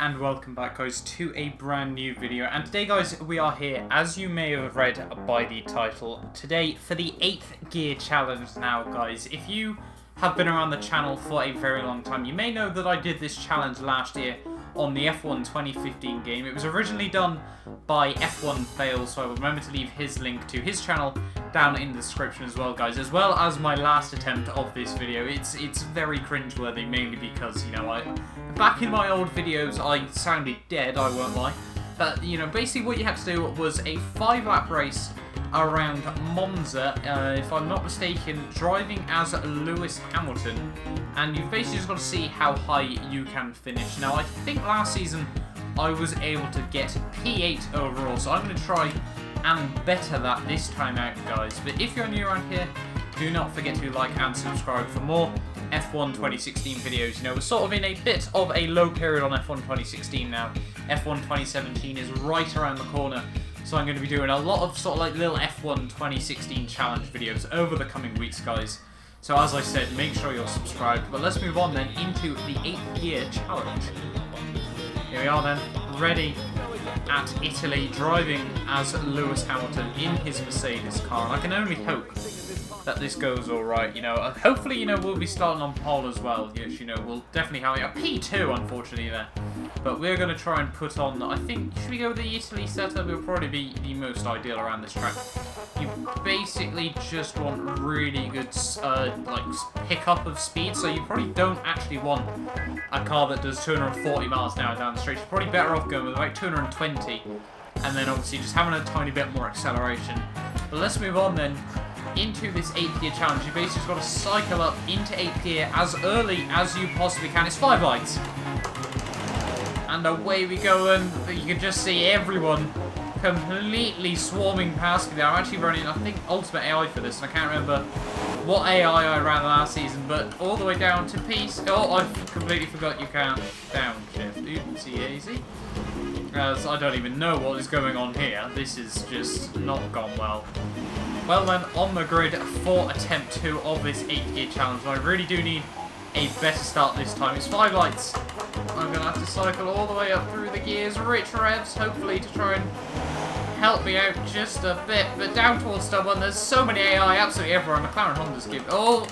and welcome back guys to a brand new video, and today guys we are here, as you may have read by the title, today for the 8th gear challenge. Now guys, if you have been around the channel for a very long time, you may know that I did this challenge last year on the F1 2015 game. It was originally done by F1 Fail, so I will remember to leave his link to his channel down in the description as well guys, as well as my last attempt of this video. It's very cringeworthy, mainly because, you know, back in my old videos I sounded dead, I won't lie. But, you know, basically what you had to do was a 5-lap race around Monza, if I'm not mistaken, driving as Lewis Hamilton, and you've basically just got to see how high you can finish. Now, I think last season I was able to get P8 overall, so I'm going to try and better that this time out, guys. But if you're new around here, do not forget to like and subscribe for more F1 2016 videos. You know, we're sort of in a bit of a low period on F1 2016 now. F1 2017 is right around the corner, so I'm going to be doing a lot of sort of like little F1 2016 challenge videos over the coming weeks, guys. So as I said, make sure you're subscribed. But let's move on then into the 8th gear challenge. Here we are then, ready at Italy, driving as Lewis Hamilton in his Mercedes car. And I can only hope that this goes alright, you know. Hopefully, you know, we'll be starting on pole as well. Yes, you know, we'll definitely have a P2, unfortunately, there. But we're going to try and put on, I think, should we go with the Italy setup? It'll probably be the most ideal around this track. You basically just want really good, like, pickup of speed, so you probably don't actually want a car that does 240 miles an hour down the straight. You're probably better off going with about 220, and then obviously just having a tiny bit more acceleration. But let's move on then into this 8th gear challenge. You basically just got to cycle up into 8th gear as early as you possibly can. It's 5 lights. And away we go, and you can just see everyone completely swarming past me there. I'm actually running, I think, Ultimate AI for this, and I can't remember what AI I ran last season, but all the way down to peace. Oh, I completely forgot you can't downshift. Oopsie easy. As I don't even know what is going on here. This is just not gone well. Well then, on the grid for attempt 2 of this 8th gear challenge. I really do need a better start this time. It's 5 lights. I'm going to have to cycle all the way up through the gears. Rich revs, hopefully, to try and help me out just a bit. But down towards stub 1, there's so many AI absolutely everywhere. McLaren Honda's given. Oh!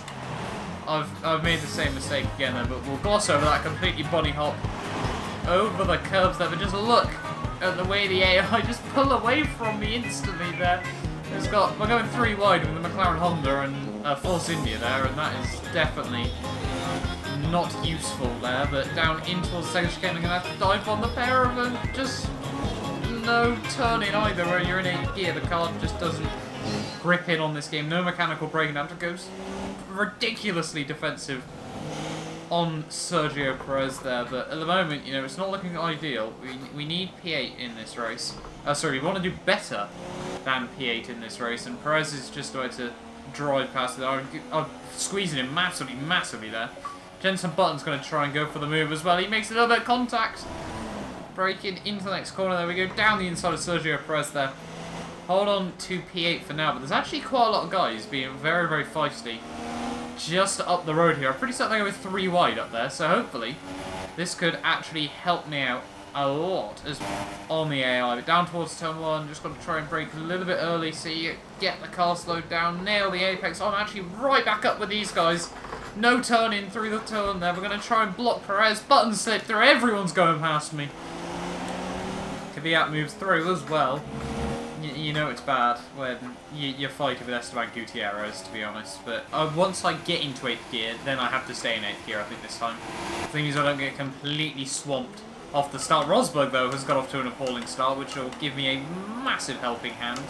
I've made the same mistake again there, but we'll gloss over that, completely bunny hop over the curbs there. But just look at the way the AI just pull away from me instantly there. We're going 3 wide with the McLaren Honda and Force India there, and that is definitely not useful there. But down in towards the second chicane, I'm going to have to dive on the pair of them. Just no turning either where you're in 8th gear. The car just doesn't grip in on this game. No mechanical braking. That goes ridiculously defensive on Sergio Perez there. But at the moment, you know, it's not looking ideal. We need P8 in this race. Sorry, we want to do better than P8 in this race, and Perez is just about to drive past it. I'm squeezing him massively there. Jenson Button's going to try and go for the move as well. He makes a little bit of contact. Braking into the next corner there. We go down the inside of Sergio Perez there. Hold on to P8 for now, but there's actually quite a lot of guys being very, very feisty just up the road here. I'm pretty certain they go with 3 wide up there, so hopefully this could actually help me out a lot as on the AI. But down towards turn 1, just got to try and brake a little bit early so you get the car slowed down, nail the apex. I'm actually right back up with these guys. No turning through the turn there. We're going to try and block Perez. Button slip through. Everyone's going past me. Kvyat moves through as well. You know it's bad when you're fighting with Esteban Gutierrez, to be honest. But once I get into 8th gear, then I have to stay in 8th gear, I think, this time. The thing is, I don't get completely swamped off the start. Rosberg, though, has got off to an appalling start, which will give me a massive helping hand.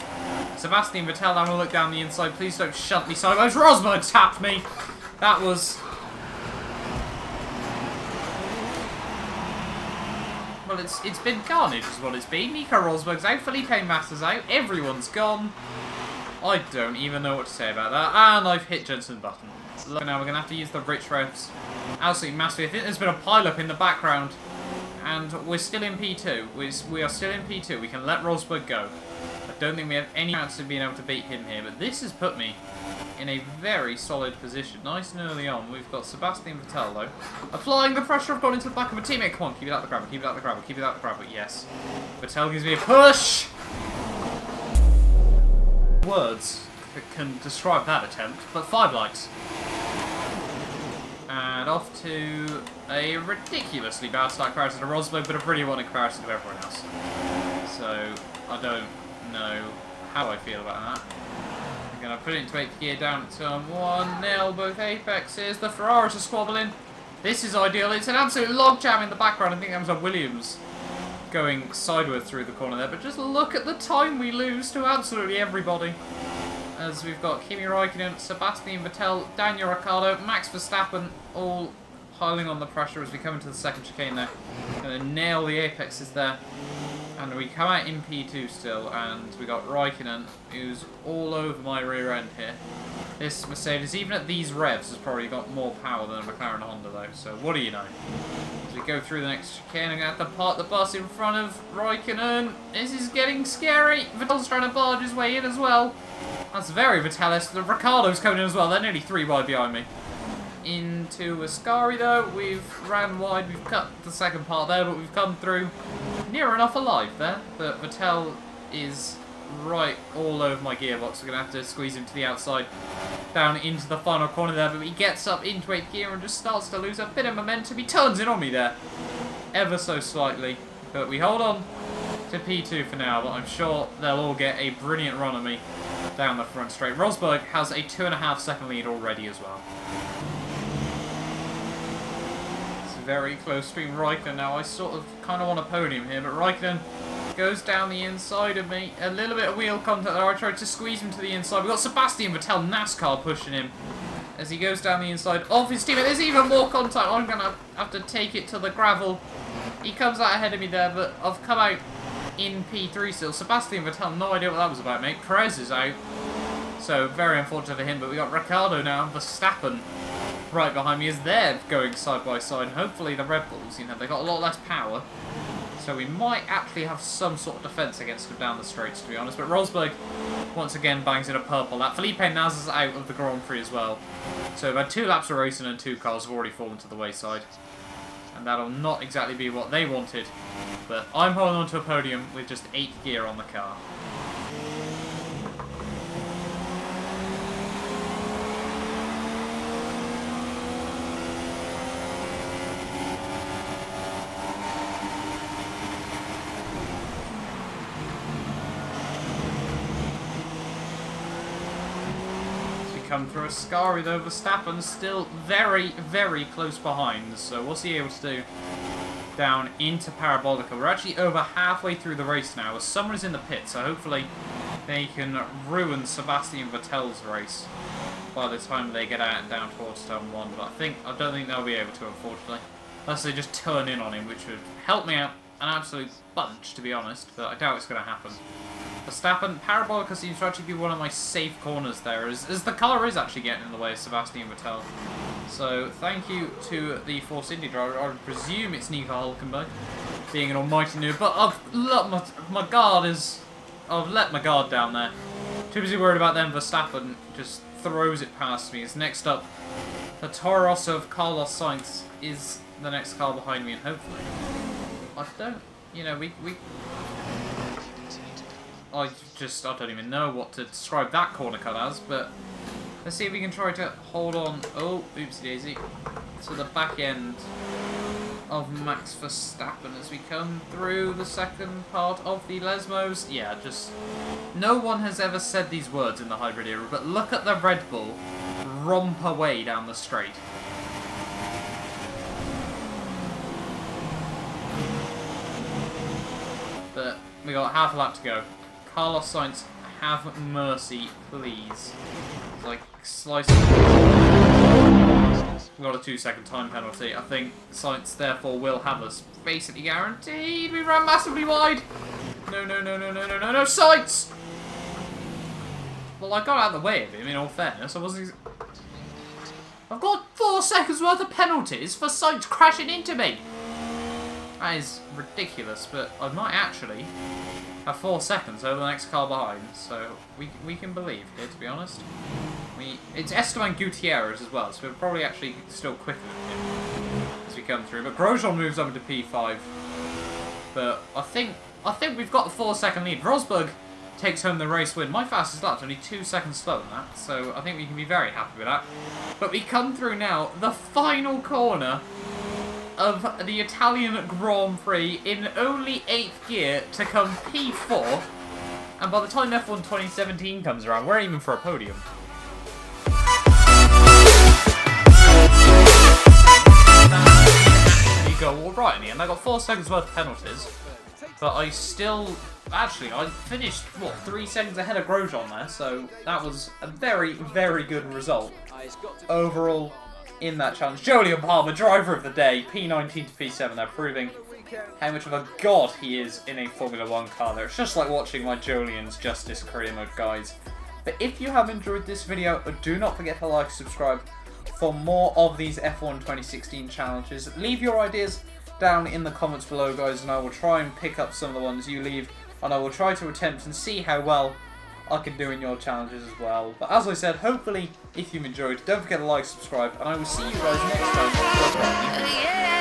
Sebastian Vettel having a look down the inside. Please don't shunt me sideways. Rosberg tapped me. That was... well, it's been carnage is what it's been. Nico Rosberg's out, Felipe Massa's out, everyone's gone. I don't even know what to say about that. And I've hit Jenson Button. Look, now we're going to have to use the rich revs. Absolutely massive. I think there's been a pile-up in the background. And we're still in P2. We are still in P2. We can let Rosberg go. I don't think we have any chance of being able to beat him here. But this has put me in a very solid position. Nice and early on. We've got Sebastian Vettel, though. Applying the pressure. I've gone into the back of a teammate. Come on, keep it out the grabber, keep it out the grabber, keep it out the grabber. Yes. Vettel gives me a push! Words that can describe that attempt, but 5 likes. And off to a ridiculously bad start comparison to Rosberg, but a brilliant one in comparison to everyone else. So, I don't know how I feel about that. I'm going to put it into 8th gear down at turn 1, nail both apexes, the Ferraris are squabbling. This is ideal, it's an absolute logjam in the background. I think that was a Williams going sideways through the corner there, but just look at the time we lose to absolutely everybody. As we've got Kimi Räikkönen, Sebastian Vettel, Daniel Ricciardo, Max Verstappen, all piling on the pressure as we come into the second chicane there. Going to nail the apexes there. And we come out in P2 still, and we got Räikkönen, who's all over my rear end here. This Mercedes, even at these revs, has probably got more power than a McLaren Honda though, so what do you know? As we go through the next chicane, I'm going to have to park the bus in front of Räikkönen. This is getting scary. Vettel's trying to barge his way in as well. That's very Vettel-esque. The Ricciardo's coming in as well. They're nearly 3 wide behind me. Into Ascari though. We've ran wide. We've cut the second part there, but we've come through near enough alive there. But Vettel is right all over my gearbox. We're going to have to squeeze him to the outside, down into the final corner there. But he gets up into 8th gear and just starts to lose a bit of momentum. He turns in on me there, ever so slightly. But we hold on to P2 for now. But I'm sure they'll all get a brilliant run at me down the front straight. Rosberg has a 2.5 second lead already as well. It's very close between Räikkönen now. I sort of kind of want a podium here, but Räikkönen goes down the inside of me. A little bit of wheel contact there. I tried to squeeze him to the inside. We've got Sebastian Vettel, NASCAR, pushing him as he goes down the inside of his teammate. There's even more contact. I'm going to have to take it to the gravel. He comes out ahead of me there, but I've come out in P3 still. Sebastian Vettel, no idea what that was about, mate. Perez is out, so very unfortunate for him. But we got Ricciardo now, Verstappen right behind me as they're going side by side. Hopefully the Red Bulls, you know, they got a lot less power, so we might actually have some sort of defence against them down the straights, to be honest. But Rosberg once again bangs in a purple lap. Felipe Nasr is out of the Grand Prix as well, so we've had 2 laps of racing and 2 cars have already fallen to the wayside. And that'll not exactly be what they wanted. But I'm holding on to a podium with just 8th gear on the car. Come through Ascari though. Verstappen still very, very close behind. So what's he able to do? Down into Parabolica. We're actually over halfway through the race now. As someone is in the pit, so hopefully they can ruin Sebastian Vettel's race by the time they get out and down towards turn 1. But I don't think they'll be able to, unfortunately, unless they just turn in on him, which would help me out an absolute bunch, to be honest. But I doubt it's going to happen. Verstappen, Parabolica seems to actually be one of my safe corners there, as the car is actually getting in the way of Sebastian Vettel. So thank you to the Force Indy driver. I presume it's Nico Hülkenberg, being an almighty noob, but I've let my guard down there. Too busy worried about them. Verstappen just throws it past me. As next up, the Toro Rosso of Carlos Sainz is the next car behind me, and hopefully, I don't even know what to describe that corner cut as, but let's see if we can try to hold on, oh, oopsie daisy, to the back end of Max Verstappen as we come through the second part of the Lesmos. Yeah, just, no one has ever said these words in the hybrid era, but look at the Red Bull romp away down the straight. But we got half a lap to go. Carlos Sainz, have mercy, please. It's like slicing. We got a 2-second time penalty. I think Sainz therefore will have us basically guaranteed. We ran massively wide. No, Sainz! Well, I got out of the way of him, in all fairness. I've got 4 seconds worth of penalties for Sainz crashing into me. That is ridiculous, but I might actually have 4 seconds over the next car behind, so we can believe here, to be honest. It's Esteban Gutierrez as well, so we're probably actually still quicker than him as we come through. But Grosjean moves up into P5. But I think we've got the 4-second lead. Rosberg takes home the race win. My fastest lap's only 2 seconds slower than that, so I think we can be very happy with that. But we come through now, the final corner of the Italian Grand Prix in only 8th gear to come P4. And by the time F1 2017 comes around, we're aiming for a podium. You go all right in the end. I got 4 seconds worth of penalties, but I still... Actually, I finished, what, 3 seconds ahead of Grosjean there, so that was a very, very good result overall in that challenge. Jolyon Palmer, driver of the day, P19 to P7 there, proving how much of a god he is in a Formula 1 car there. It's just like watching my Jolyon's Justice career mode, guys. But if you have enjoyed this video, do not forget to like and subscribe for more of these F1 2016 challenges. Leave your ideas down in the comments below, guys, and I will try and pick up some of the ones you leave, and I will try to attempt and see how well I can do in your challenges as well. But as I said, hopefully, if you've enjoyed, don't forget to like, subscribe, and I will see you guys next time.